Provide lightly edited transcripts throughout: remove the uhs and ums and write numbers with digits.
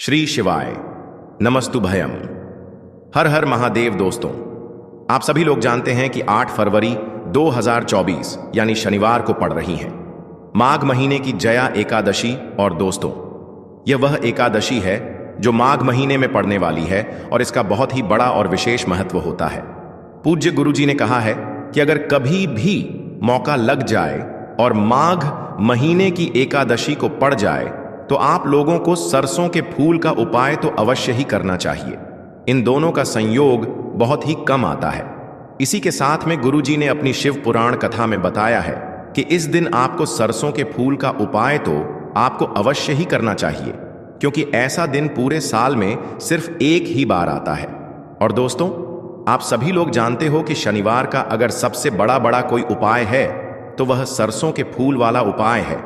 श्री शिवाय नमस्तुभयम। हर हर महादेव। दोस्तों, आप सभी लोग जानते हैं कि 8 फरवरी 2024 यानी शनिवार को पड़ रही है माघ महीने की जया एकादशी। और दोस्तों, यह वह एकादशी है जो माघ महीने में पड़ने वाली है और इसका बहुत ही बड़ा और विशेष महत्व होता है। पूज्य गुरुजी ने कहा है कि अगर कभी भी मौका लग जाए और माघ महीने की एकादशी को पड़ जाए तो आप लोगों को सरसों के फूल का उपाय तो अवश्य ही करना चाहिए। इन दोनों का संयोग बहुत ही कम आता है। इसी के साथ में गुरुजी ने अपनी शिव पुराण कथा में बताया है कि इस दिन आपको सरसों के फूल का उपाय तो आपको अवश्य ही करना चाहिए, क्योंकि ऐसा दिन पूरे साल में सिर्फ एक ही बार आता है। और दोस्तों, आप सभी लोग जानते हो कि शनिवार का अगर सबसे बड़ा कोई उपाय है तो वह सरसों के फूल वाला उपाय है।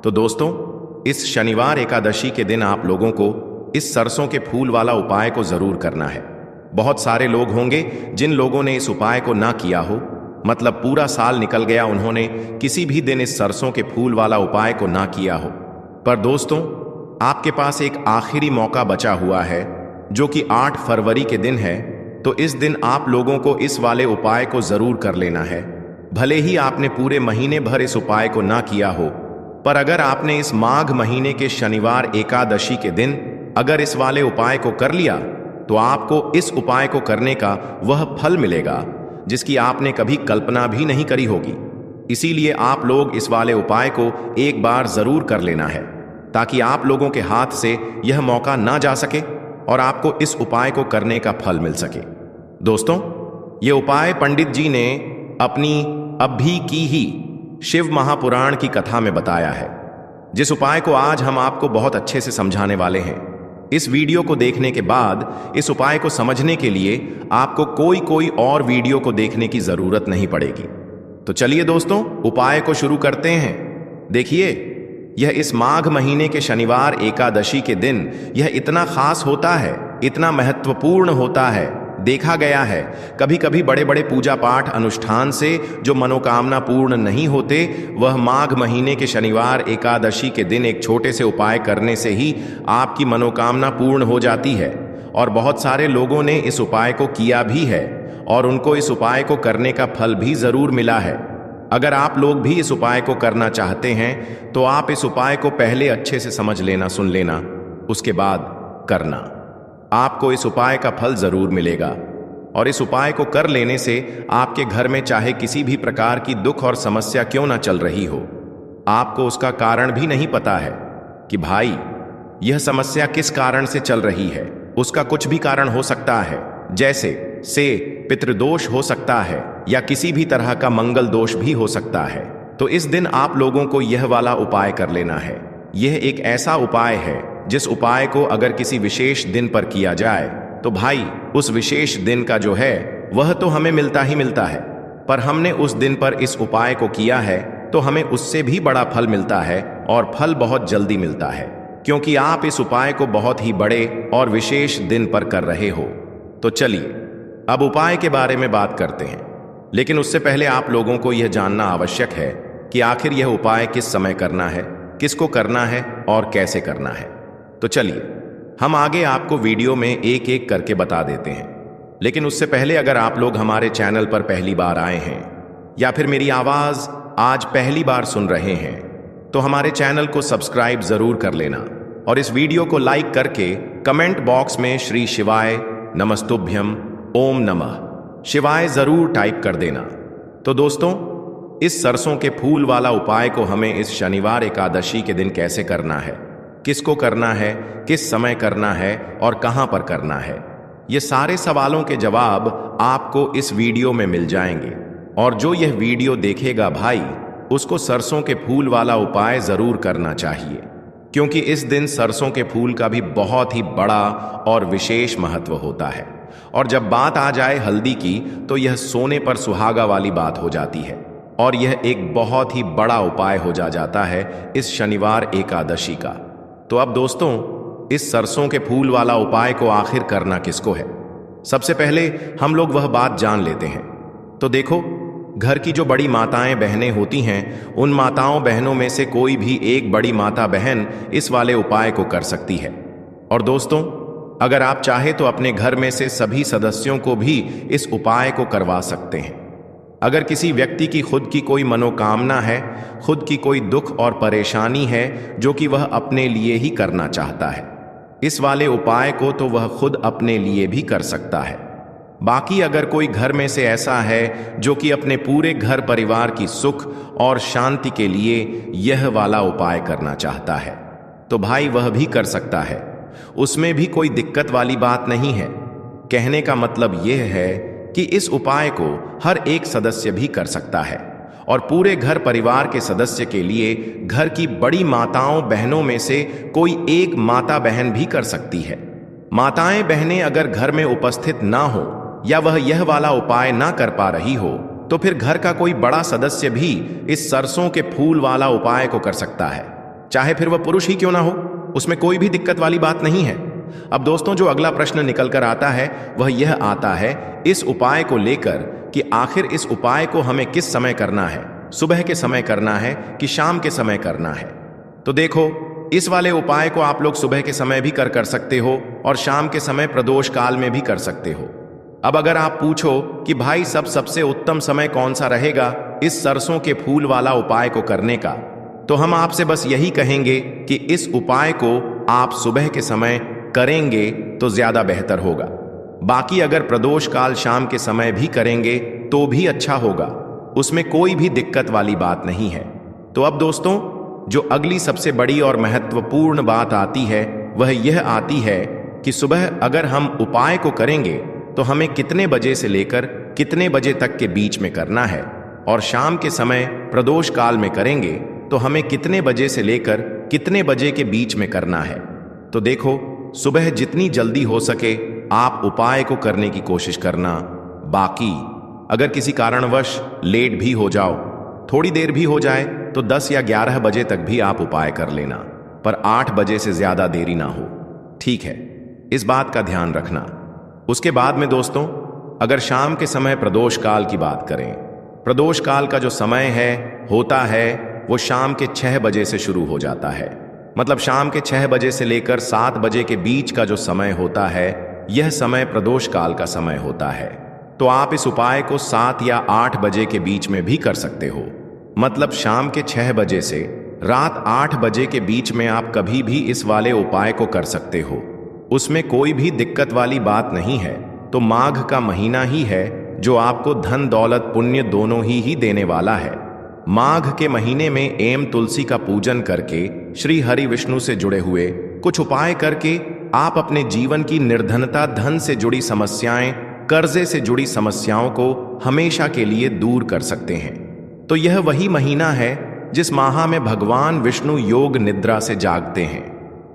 तो दोस्तों, इस शनिवार एकादशी के दिन आप लोगों को इस सरसों के फूल वाला उपाय को जरूर करना है। बहुत सारे लोग होंगे जिन लोगों ने इस उपाय को ना किया हो, मतलब पूरा साल निकल गया, उन्होंने किसी भी दिन इस सरसों के फूल वाला उपाय को ना किया हो। पर दोस्तों, आपके पास एक आखिरी मौका बचा हुआ है जो कि 8 फरवरी के दिन है। तो इस दिन आप लोगों को इस वाले उपाय को जरूर कर लेना है। भले ही आपने पूरे महीने भर इस उपाय को ना किया हो, पर अगर आपने इस माघ महीने के शनिवार एकादशी के दिन अगर इस वाले उपाय को कर लिया तो आपको इस उपाय को करने का वह फल मिलेगा जिसकी आपने कभी कल्पना भी नहीं करी होगी। इसीलिए आप लोग इस वाले उपाय को एक बार जरूर कर लेना है, ताकि आप लोगों के हाथ से यह मौका ना जा सके और आपको इस उपाय को करने का फल मिल सके। दोस्तों, ये उपाय पंडित जी ने अपनी अभी की ही शिव महापुराण की कथा में बताया है, जिस उपाय को आज हम आपको बहुत अच्छे से समझाने वाले हैं। इस वीडियो को देखने के बाद इस उपाय को समझने के लिए आपको कोई और वीडियो को देखने की जरूरत नहीं पड़ेगी। तो चलिए दोस्तों, उपाय को शुरू करते हैं। देखिए, यह इस माघ महीने के शनिवार एकादशी के दिन यह इतना खास होता है, इतना महत्वपूर्ण होता है। देखा गया है कभी कभी बड़े पूजा पाठ अनुष्ठान से जो मनोकामना पूर्ण नहीं होते, वह माघ महीने के शनिवार एकादशी के दिन एक छोटे से उपाय करने से ही आपकी मनोकामना पूर्ण हो जाती है। और बहुत सारे लोगों ने इस उपाय को किया भी है और उनको इस उपाय को करने का फल भी जरूर मिला है। अगर आप लोग भी इस उपाय को करना चाहते हैं तो आप इस उपाय को पहले अच्छे से समझ लेना, सुन लेना, उसके बाद करना। आपको इस उपाय का फल जरूर मिलेगा। और इस उपाय को कर लेने से आपके घर में चाहे किसी भी प्रकार की दुख और समस्या क्यों ना चल रही हो, आपको उसका कारण भी नहीं पता है कि भाई यह समस्या किस कारण से चल रही है। उसका कुछ भी कारण हो सकता है, जैसे से पितृदोष हो सकता है या किसी भी तरह का मंगल दोष भी हो सकता है। तो इस दिन आप लोगों को यह वाला उपाय कर लेना है। यह एक ऐसा उपाय है जिस उपाय को अगर किसी विशेष दिन पर किया जाए तो भाई उस विशेष दिन का जो है वह तो हमें मिलता ही मिलता है, पर हमने उस दिन पर इस उपाय को किया है तो हमें उससे भी बड़ा फल मिलता है, और फल बहुत जल्दी मिलता है, क्योंकि आप इस उपाय को बहुत ही बड़े और विशेष दिन पर कर रहे हो। तो चलिए अब उपाय के बारे में बात करते हैं, लेकिन उससे पहले आप लोगों को यह जानना आवश्यक है कि आखिर यह उपाय किस समय करना है, किसको करना है और कैसे करना है। तो चलिए हम आगे आपको वीडियो में एक एक करके बता देते हैं। लेकिन उससे पहले अगर आप लोग हमारे चैनल पर पहली बार आए हैं या फिर मेरी आवाज आज पहली बार सुन रहे हैं तो हमारे चैनल को सब्सक्राइब जरूर कर लेना और इस वीडियो को लाइक करके कमेंट बॉक्स में श्री शिवाय नमस्तुभ्यम ओम नमः शिवाय जरूर टाइप कर देना। तो दोस्तों, इस सरसों के फूल वाला उपाय को हमें इस शनिवार एकादशी के दिन कैसे करना है, किसको करना है, किस समय करना है और कहां पर करना है, ये सारे सवालों के जवाब आपको इस वीडियो में मिल जाएंगे। और जो यह वीडियो देखेगा भाई, उसको सरसों के फूल वाला उपाय जरूर करना चाहिए, क्योंकि इस दिन सरसों के फूल का भी बहुत ही बड़ा और विशेष महत्व होता है। और जब बात आ जाए हल्दी की तो यह सोने पर सुहागा वाली बात हो जाती है, और यह एक बहुत ही बड़ा उपाय हो जाता है इस शनिवार एकादशी का। तो अब दोस्तों, इस सरसों के फूल वाला उपाय को आखिर करना किसको है, सबसे पहले हम लोग वह बात जान लेते हैं। तो देखो, घर की जो बड़ी माताएं बहनें होती हैं, उन माताओं बहनों में से कोई भी एक बड़ी माता बहन इस वाले उपाय को कर सकती है। और दोस्तों, अगर आप चाहे तो अपने घर में से सभी सदस्यों को भी इस उपाय को करवा सकते हैं। अगर किसी व्यक्ति की खुद की कोई मनोकामना है, खुद की कोई दुख और परेशानी है जो कि वह अपने लिए ही करना चाहता है, इस वाले उपाय को तो वह खुद अपने लिए भी कर सकता है। बाकी अगर कोई घर में से ऐसा है जो कि अपने पूरे घर परिवार की सुख और शांति के लिए यह वाला उपाय करना चाहता है, तो भाई वह भी कर सकता है। उसमें भी कोई दिक्कत वाली बात नहीं है। कहने का मतलब यह है कि इस उपाय को हर एक सदस्य भी कर सकता है और पूरे घर परिवार के सदस्य के लिए घर की बड़ी माताओं बहनों में से कोई एक माता बहन भी कर सकती है। माताएं बहनें अगर घर में उपस्थित ना हो या वह यह वाला उपाय ना कर पा रही हो, तो फिर घर का कोई बड़ा सदस्य भी इस सरसों के फूल वाला उपाय को कर सकता है, चाहे फिर वह पुरुष ही क्यों ना हो। उसमें कोई भी दिक्कत वाली बात नहीं है। अब दोस्तों, जो अगला प्रश्न निकल कर आता है वह यह आता है इस उपाय को लेकर कि आखिर इस उपाय को हमें किस समय करना है, सुबह के समय करना है कि शाम के समय करना है। तो देखो, इस वाले उपाय को आप लोग सुबह के समय भी कर सकते हो और शाम के समय प्रदोष काल में भी कर सकते हो। अब अगर आप पूछो कि भाई सबसे उत्तम समय कौन सा रहेगा इस सरसों के फूल वाला उपाय को करने का, तो हम आपसे बस यही कहेंगे कि इस उपाय को आप सुबह के समय करेंगे तो ज्यादा बेहतर होगा। बाकी अगर प्रदोष काल शाम के समय भी करेंगे तो भी अच्छा होगा, उसमें कोई भी दिक्कत वाली बात नहीं है। तो अब दोस्तों, जो अगली सबसे बड़ी और महत्वपूर्ण बात आती है वह यह आती है कि सुबह अगर हम उपाय को करेंगे तो हमें कितने बजे से लेकर कितने बजे तक के बीच में करना है, और शाम के समय प्रदोष काल में करेंगे तो हमें कितने बजे से लेकर कितने बजे के बीच में करना है। तो देखो, सुबह जितनी जल्दी हो सके आप उपाय को करने की कोशिश करना। बाकी अगर किसी कारणवश लेट भी हो जाओ, थोड़ी देर भी हो जाए, तो 10 या 11 बजे तक भी आप उपाय कर लेना, पर 8 बजे से ज्यादा देरी ना हो। ठीक है, इस बात का ध्यान रखना। उसके बाद में दोस्तों, अगर शाम के समय प्रदोष काल की बात करें, प्रदोष काल का जो समय होता है वो शाम के 6 बजे से शुरू हो जाता है। मतलब शाम के 6 बजे से लेकर 7 बजे के बीच का जो समय होता है, यह समय प्रदोष काल का समय होता है। तो आप इस उपाय को 7 या 8 बजे के बीच में भी कर सकते हो। मतलब शाम के 6 बजे से रात 8 बजे के बीच में आप कभी भी इस वाले उपाय को कर सकते हो, उसमें कोई भी दिक्कत वाली बात नहीं है। तो माघ का महीना ही है जो आपको धन दौलत पुण्य दोनों ही देने वाला है। माघ के महीने में एम तुलसी का पूजन करके श्री हरि विष्णु से जुड़े हुए कुछ उपाय करके आप अपने जीवन की निर्धनता, धन से जुड़ी समस्याएं, कर्जे से जुड़ी समस्याओं को हमेशा के लिए दूर कर सकते हैं। तो यह वही महीना है जिस माह में भगवान विष्णु योग निद्रा से जागते हैं।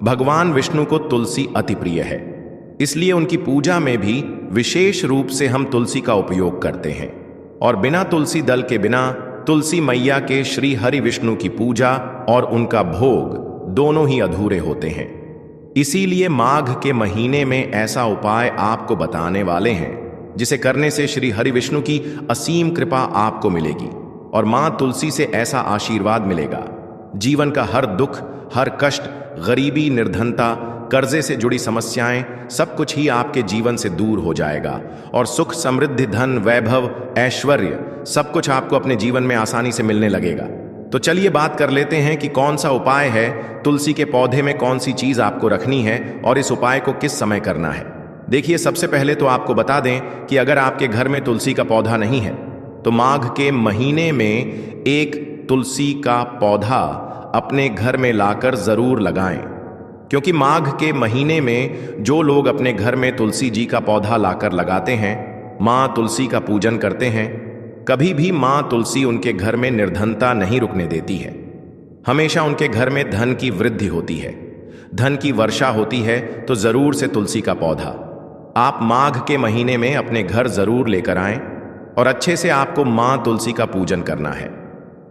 भगवान विष्णु को तुलसी अति प्रिय है, इसलिए उनकी पूजा में भी विशेष रूप से हम तुलसी का उपयोग करते हैं। और बिना तुलसी दल के बिना तुलसी मैया के श्री हरि विष्णु की पूजा और उनका भोग दोनों ही अधूरे होते हैं। इसीलिए माघ के महीने में ऐसा उपाय आपको बताने वाले हैं जिसे करने से श्री हरि विष्णु की असीम कृपा आपको मिलेगी और मां तुलसी से ऐसा आशीर्वाद मिलेगा, जीवन का हर दुख, हर कष्ट, गरीबी, निर्धनता, कर्जे से जुड़ी समस्याएं, सब कुछ ही आपके जीवन से दूर हो जाएगा और सुख, समृद्धि, धन, वैभव, ऐश्वर्य सब कुछ आपको अपने जीवन में आसानी से मिलने लगेगा। तो चलिए बात कर लेते हैं कि कौन सा उपाय है, तुलसी के पौधे में कौन सी चीज आपको रखनी है और इस उपाय को किस समय करना है। देखिए, सबसे पहले तो आपको बता दें कि अगर आपके घर में तुलसी का पौधा नहीं है तो माघ के महीने में एक तुलसी का पौधा अपने घर में लाकर जरूर लगाएं, क्योंकि माघ के महीने में जो लोग अपने घर में तुलसी जी का पौधा लाकर लगाते हैं, मां तुलसी का पूजन करते हैं, कभी भी मां तुलसी उनके घर में निर्धनता नहीं रुकने देती है। हमेशा उनके घर में धन की वृद्धि होती है, धन की वर्षा होती है। तो जरूर से तुलसी का पौधा आप माघ के महीने में अपने घर जरूर लेकर आएं और अच्छे से आपको मां तुलसी का पूजन करना है।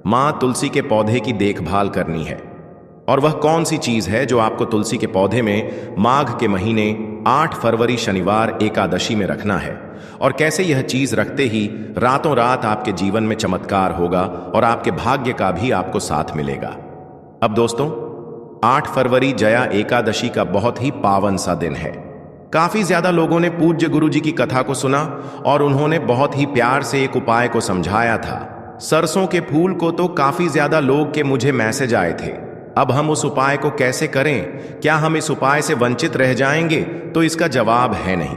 मां तुलसी के पौधे की देखभाल करनी है। और वह कौन सी चीज है जो आपको तुलसी के पौधे में माघ के महीने 8 फरवरी शनिवार एकादशी में रखना है, और कैसे यह चीज रखते ही रातों रात आपके जीवन में चमत्कार होगा और आपके भाग्य का भी आपको साथ मिलेगा। अब दोस्तों, 8 फरवरी जया एकादशी का बहुत ही पावन सा दिन है। काफी ज्यादा लोगों ने पूज्य गुरुजी की कथा को सुना और उन्होंने बहुत ही प्यार से एक उपाय को समझाया था। सरसों के फूल को तो काफी ज्यादा लोग के मुझे मैसेज आए थे। अब हम उस उपाय को कैसे करें? क्या हम इस उपाय से वंचित रह जाएंगे? तो इसका जवाब है नहीं।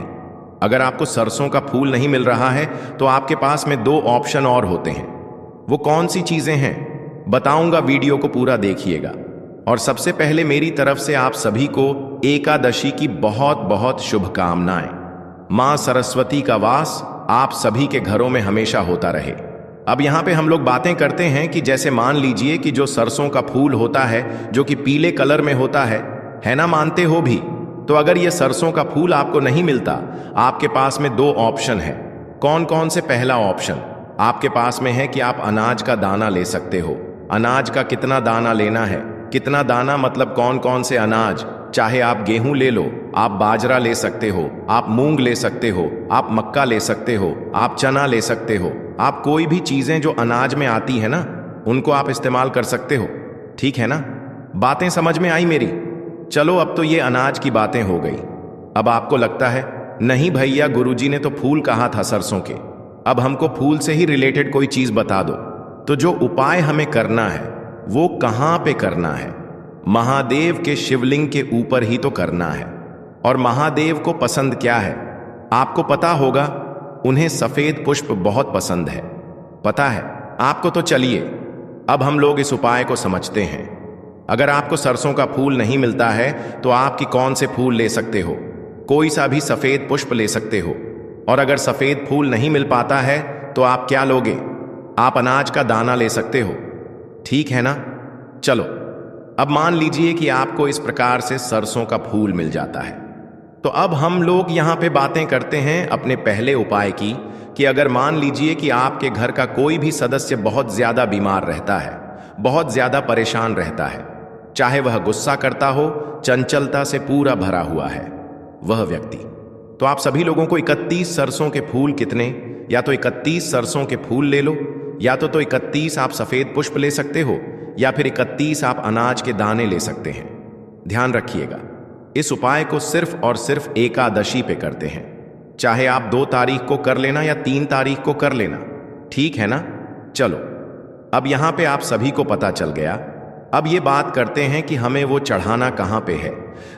अगर आपको सरसों का फूल नहीं मिल रहा है तो आपके पास में 2 ऑप्शन और होते हैं। वो कौन सी चीजें हैं बताऊंगा, वीडियो को पूरा देखिएगा। और सबसे पहले मेरी तरफ से आप सभी को एकादशी की बहुत बहुत शुभकामनाएं। मां सरस्वती का वास आप सभी के घरों में हमेशा होता रहे। अब यहाँ पे हम लोग बातें करते हैं कि जैसे मान लीजिए कि जो सरसों का फूल होता है जो कि पीले कलर में होता है ना, मानते हो भी? तो अगर ये सरसों का फूल आपको नहीं मिलता, आपके पास में 2 ऑप्शन है। कौन कौन से? पहला ऑप्शन आपके पास में है कि आप अनाज का दाना ले सकते हो। अनाज का कितना दाना लेना है? कितना दाना मतलब कौन कौन से अनाज? चाहे आप गेहूं ले लो, आप बाजरा ले सकते हो, आप मूंग ले सकते हो, आप मक्का ले सकते हो, आप चना ले सकते हो। आप कोई भी चीजें जो अनाज में आती है ना, उनको आप इस्तेमाल कर सकते हो। ठीक है ना? बातें समझ में आई मेरी? चलो, अब तो ये अनाज की बातें हो गई। अब आपको लगता है नहीं भैया, गुरुजी ने तो फूल कहा था सरसों के, अब हमको फूल से ही रिलेटेड कोई चीज बता दो। तो जो उपाय हमें करना है वो कहां पे करना है? महादेव के शिवलिंग के ऊपर ही तो करना है। और महादेव को पसंद क्या है? आपको पता होगा, उन्हें सफेद पुष्प बहुत पसंद है। पता है आपको? तो चलिए अब हम लोग इस उपाय को समझते हैं। अगर आपको सरसों का फूल नहीं मिलता है तो आपकी कौन से फूल ले सकते हो? कोई सा भी सफेद पुष्प ले सकते हो। और अगर सफेद फूल नहीं मिल पाता है तो आप क्या लोगे? आप अनाज का दाना ले सकते हो। ठीक है ना? चलो, अब मान लीजिए कि आपको इस प्रकार से सरसों का फूल मिल जाता है। तो अब हम लोग यहां पे बातें करते हैं अपने पहले उपाय की, कि अगर मान लीजिए कि आपके घर का कोई भी सदस्य बहुत ज्यादा बीमार रहता है, बहुत ज्यादा परेशान रहता है, चाहे वह गुस्सा करता हो, चंचलता से पूरा भरा हुआ है वह व्यक्ति, तो आप सभी लोगों को 31 सरसों के फूल कितने, या तो 31 सरसों के फूल ले लो, या तो 31 आप सफेद पुष्प ले सकते हो, या फिर 31 आप अनाज के दाने ले सकते हैं। ध्यान रखिएगा, इस उपाय को सिर्फ और सिर्फ एकादशी पे करते हैं। चाहे आप 2 तारीख को कर लेना या 3 तारीख को कर लेना। ठीक है ना? चलो, अब यहां पे आप सभी को पता चल गया। अब ये बात करते हैं कि हमें वो चढ़ाना कहां पे है।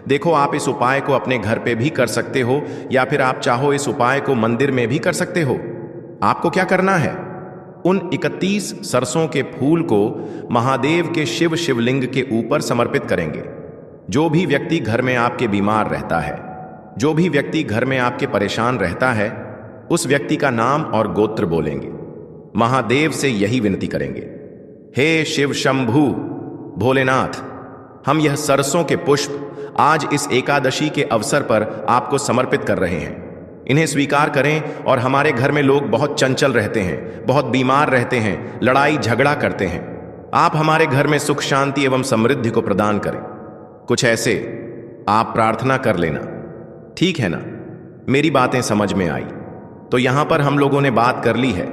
देखो, आप इस उपाय को अपने घर पे भी कर सकते हो, या फिर आप चाहो इस उपाय को मंदिर में भी कर सकते हो। आपको क्या करना है? उन 31 सरसों के फूल को महादेव के शिवलिंग के ऊपर समर्पित करेंगे। जो भी व्यक्ति घर में आपके बीमार रहता है, जो भी व्यक्ति घर में आपके परेशान रहता है, उस व्यक्ति का नाम और गोत्र बोलेंगे। महादेव से यही विनती करेंगे, हे शिव शंभु भोलेनाथ, हम यह सरसों के पुष्प आज इस एकादशी के अवसर पर आपको समर्पित कर रहे हैं। इन्हें स्वीकार करें। और हमारे घर में लोग बहुत चंचल रहते हैं, बहुत बीमार रहते हैं, लड़ाई झगड़ा करते हैं। आप हमारे घर में सुख शांति एवं समृद्धि को प्रदान करें। कुछ ऐसे आप प्रार्थना कर लेना। ठीक है ना? मेरी बातें समझ में आई? तो यहां पर हम लोगों ने बात कर ली है।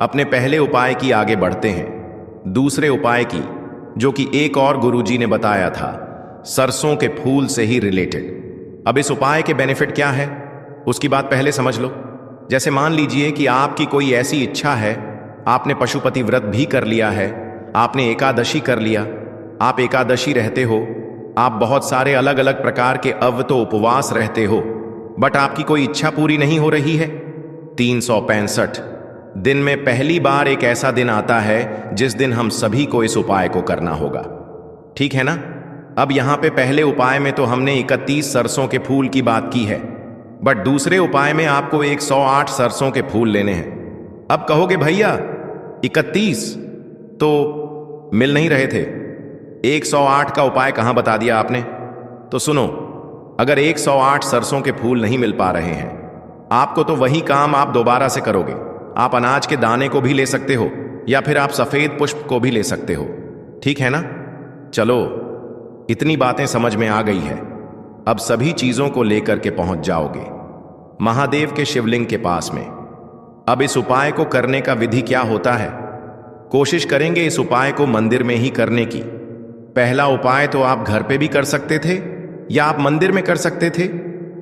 अपने पहले उपाय की आगे बढ़ते हैं, दूसरे उपाय की, जो कि एक और गुरुजी ने बताया था, सरसों के फूल से ही रिलेटेड। अब इस उपाय के बेनिफिट क्या है उसकी बात पहले समझ लो। जैसे मान लीजिए कि आपकी कोई ऐसी इच्छा है, आपने पशुपति व्रत भी कर लिया है, आपने एकादशी कर लिया, आप एकादशी रहते हो, आप बहुत सारे अलग अलग प्रकार के तो उपवास रहते हो, बट आपकी कोई इच्छा पूरी नहीं हो रही है। 365 दिन में पहली बार एक ऐसा दिन आता है जिस दिन हम सभी को इस उपाय को करना होगा। ठीक है ना? अब यहां पे पहले उपाय में तो हमने 31 सरसों के फूल की बात की है, बट दूसरे उपाय में आपको 108 सरसों के फूल लेने हैं। अब कहोगे भैया 31 तो मिल नहीं रहे थे, 108 का उपाय कहां बता दिया आपने? तो सुनो, अगर 108 सरसों के फूल नहीं मिल पा रहे हैं आपको, तो वही काम आप दोबारा से करोगे। आप अनाज के दाने को भी ले सकते हो, या फिर आप सफेद पुष्प को भी ले सकते हो। ठीक है ना? चलो, इतनी बातें समझ में आ गई है। अब सभी चीजों को लेकर के पहुंच जाओगे महादेव के शिवलिंग के पास में। अब इस उपाय को करने का विधि क्या होता है? कोशिश करेंगे इस उपाय को मंदिर में ही करने की। पहला उपाय तो आप घर पे भी कर सकते थे या आप मंदिर में कर सकते थे,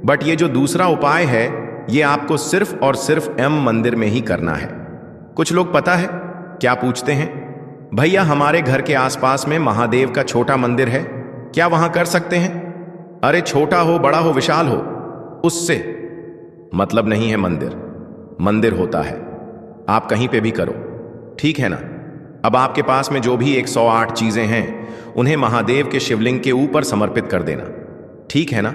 बट ये जो दूसरा उपाय है ये आपको सिर्फ और सिर्फ मंदिर में ही करना है। कुछ लोग पता है क्या पूछते हैं, भैया हमारे घर के आसपास में महादेव का छोटा मंदिर है, क्या वहां कर सकते हैं? अरे छोटा हो, बड़ा हो, विशाल हो, उससे मतलब नहीं है। मंदिर मंदिर होता है, आप कहीं पे भी करो, ठीक है ना। अब आपके पास में जो भी 108 चीजें हैं उन्हें महादेव के शिवलिंग के ऊपर समर्पित कर देना, ठीक है ना।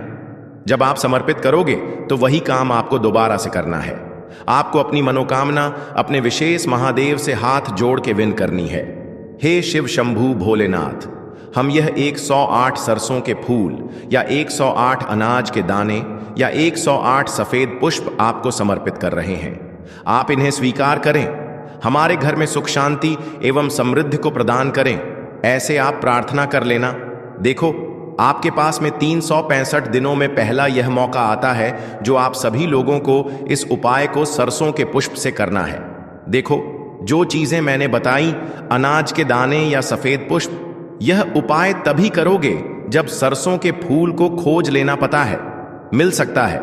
जब आप समर्पित करोगे तो वही काम आपको दोबारा से करना है। आपको अपनी मनोकामना अपने विशेष महादेव से हाथ जोड़ के विन करनी है। हे शिव शंभू भोलेनाथ, हम यह 108 सरसों के फूल या 108 अनाज के दाने या 108 सफेद पुष्प आपको समर्पित कर रहे हैं। आप इन्हें स्वीकार करें, हमारे घर में सुख शांति एवं समृद्धि को प्रदान करें, ऐसे आप प्रार्थना कर लेना। देखो आपके पास में 365 दिनों में पहला यह मौका आता है जो आप सभी लोगों को इस उपाय को सरसों के पुष्प से करना है। देखो जो चीजें मैंने बताई, अनाज के दाने या सफेद पुष्प, यह उपाय तभी करोगे जब सरसों के फूल को खोज लेना पता है, मिल सकता है।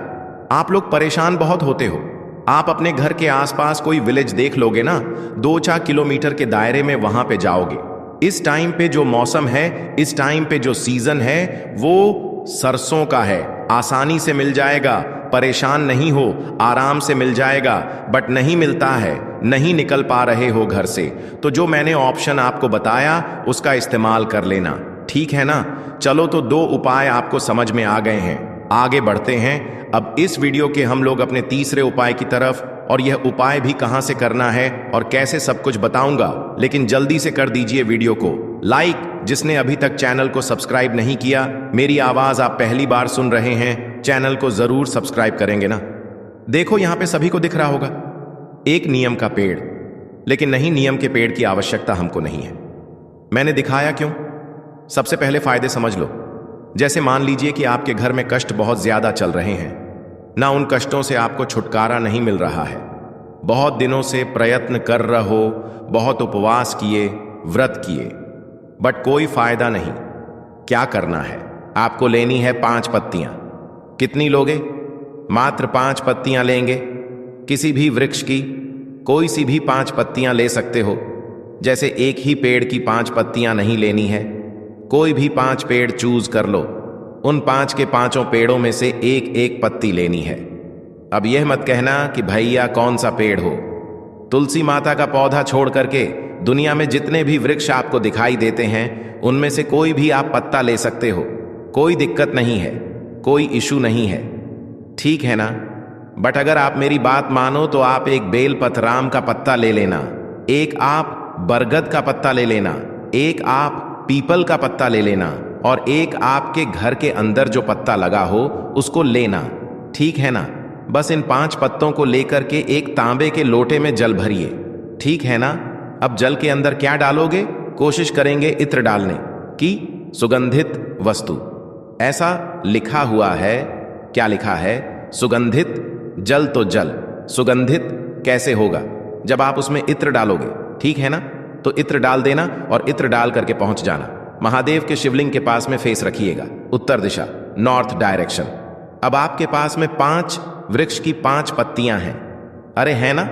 आप लोग परेशान बहुत होते हो, आप अपने घर के आसपास कोई विलेज देख लोगे ना, 2-4 किलोमीटर के दायरे में वहां पे जाओगे। इस टाइम पे जो मौसम है, इस टाइम पे जो सीजन है वो सरसों का है, आसानी से मिल जाएगा, परेशान नहीं हो, आराम से मिल जाएगा। बट नहीं मिलता है, नहीं निकल पा रहे हो घर से, तो जो मैंने ऑप्शन आपको बताया उसका इस्तेमाल कर लेना, ठीक है ना। चलो तो 2 उपाय आपको समझ में आ गए हैं, आगे बढ़ते हैं। अब इस वीडियो के हम लोग अपने तीसरे उपाय की तरफ, और यह उपाय भी कहां से करना है और कैसे सब कुछ बताऊंगा, लेकिन जल्दी से कर दीजिए वीडियो को लाइक। जिसने अभी तक चैनल को सब्सक्राइब नहीं किया, मेरी आवाज आप पहली बार सुन रहे हैं, चैनल को जरूर सब्सक्राइब करेंगे ना। देखो यहां पे सभी को दिख रहा होगा एक नीम का पेड़, लेकिन नहीं, नीम के पेड़ की आवश्यकता हमको नहीं है। मैंने दिखाया क्यों? सबसे पहले फायदे समझ लो। जैसे मान लीजिए कि आपके घर में कष्ट बहुत ज्यादा चल रहे हैं ना, उन कष्टों से आपको छुटकारा नहीं मिल रहा है, बहुत दिनों से प्रयत्न कर रहो, बहुत उपवास किए, व्रत किए, बट कोई फायदा नहीं। क्या करना है? आपको लेनी है 5 पत्तियां। कितनी लोगे? मात्र 5 पत्तियां लेंगे, किसी भी वृक्ष की कोई सी भी 5 पत्तियां ले सकते हो। जैसे एक ही पेड़ की 5 पत्तियां नहीं लेनी है, कोई भी 5 पेड़ चूज कर लो, उन 5 के 5 पेड़ों में से एक एक पत्ती लेनी है। अब यह मत कहना कि भैया कौन सा पेड़ हो, तुलसी माता का पौधा छोड़ करके दुनिया में जितने भी वृक्ष आपको दिखाई देते हैं उनमें से कोई भी आप पत्ता ले सकते हो, कोई दिक्कत नहीं है, कोई इशू नहीं है, ठीक है ना। बट अगर आप मेरी बात मानो तो आप एक बेलपतराम का पत्ता ले लेना, एक आप बरगद का पत्ता ले लेना, एक आप पीपल का पत्ता ले लेना, और एक आपके घर के अंदर जो पत्ता लगा हो उसको लेना, ठीक है ना। बस इन 5 पत्तों को लेकर के एक तांबे के लोटे में जल भरिए, ठीक है ना। अब जल के अंदर क्या डालोगे? कोशिश करेंगे इत्र डालने की, सुगंधित वस्तु। ऐसा लिखा हुआ है, क्या लिखा है? सुगंधित जल तो जल, सुगंधित कैसे होगा? जब आप उसमें इत्र डालोगे, ठीक है ना। तो इत्र डाल देना और इत्र डाल करके पहुंच जाना। महादेव के शिवलिंग के पास में फेस रखिएगा, उत्तर दिशा, नॉर्थ डायरेक्शन। अब आपके पास में 5 वृक्ष की 5 पत्तियां हैं, अरे है ना।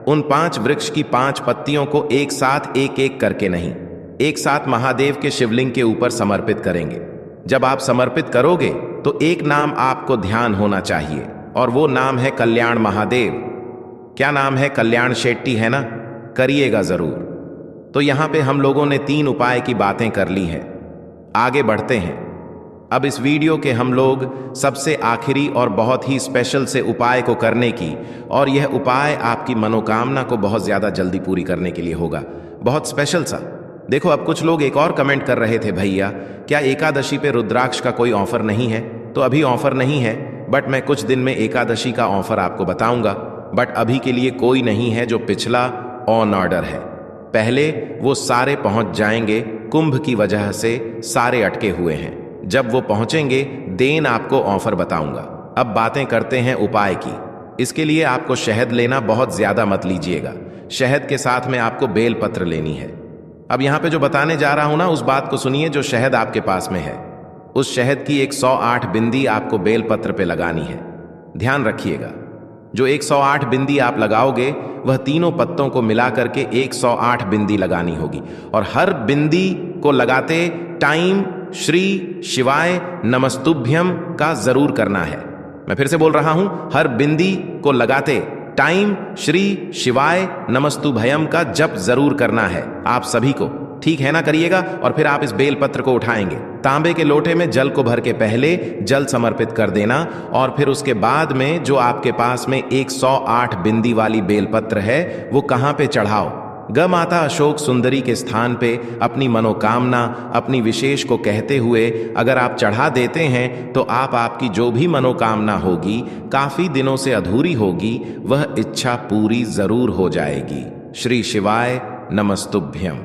उन 5 वृक्ष की 5 पत्तियों को एक साथ एक एक करके नहीं, एक साथ महादेव के शिवलिंग के ऊपर समर्पित करेंगे। जब आप समर्पित करोगे तो एक नाम आपको ध्यान होना चाहिए, और वो नाम है कल्याण महादेव। क्या नाम है? कल्याण शेट्टी, है ना। करिएगा जरूर। तो यहां पे हम लोगों ने 3 उपाय की बातें कर ली हैं, आगे बढ़ते हैं। अब इस वीडियो के हम लोग सबसे आखिरी और बहुत ही स्पेशल से उपाय को करने की, और यह उपाय आपकी मनोकामना को बहुत ज्यादा जल्दी पूरी करने के लिए होगा, बहुत स्पेशल सा। देखो अब कुछ लोग एक और कमेंट कर रहे थे, भैया क्या एकादशी पे रुद्राक्ष का कोई ऑफर नहीं है? तो अभी ऑफर नहीं है, बट मैं कुछ दिन में एकादशी का ऑफर आपको बताऊंगा। बट अभी के लिए कोई नहीं है, जो पिछला ऑन ऑर्डर है। पहले वो सारे पहुंच जाएंगे, कुंभ की वजह से सारे अटके हुए हैं। जब वो पहुंचेंगे देन आपको ऑफर बताऊंगा। अब बातें करते हैं उपाय की। इसके लिए आपको शहद लेना बहुत ज्यादा मत लीजिएगा, शहद के साथ में आपको बेलपत्र लेनी है। अब यहां पे जो बताने जा रहा हूं ना, उस बात को सुनिए। जो शहद आपके पास में है, उस शहद की 108 बिंदी आपको बेलपत्र पे लगानी है। ध्यान रखिएगा, जो 108 बिंदी आप लगाओगे वह तीनों पत्तों को मिला करके 108 बिंदी लगानी होगी। और हर बिंदी को लगाते टाइम श्री शिवाय नमस्तुभ्यम का जरूर करना है। मैं फिर से बोल रहा हूं, हर बिंदी को लगाते टाइम श्री शिवाय नमस्तुभयम का जप जरूर करना है आप सभी को। ठीक है ना? करिएगा। और फिर आप इस बेलपत्र को उठाएंगे, तांबे के लोटे में जल को भर के पहले जल समर्पित कर देना, और फिर उसके बाद में जो आपके पास में 108 बिंदी वाली बेलपत्र है वो कहां पे चढ़ाओ? ग माता अशोक सुंदरी के स्थान पे अपनी मनोकामना, अपनी विशेष को कहते हुए अगर आप चढ़ा देते हैं तो आपकी जो भी मनोकामना होगी, काफी दिनों से अधूरी होगी, वह इच्छा पूरी जरूर हो जाएगी। श्री शिवाय नमस्तुभ्यम।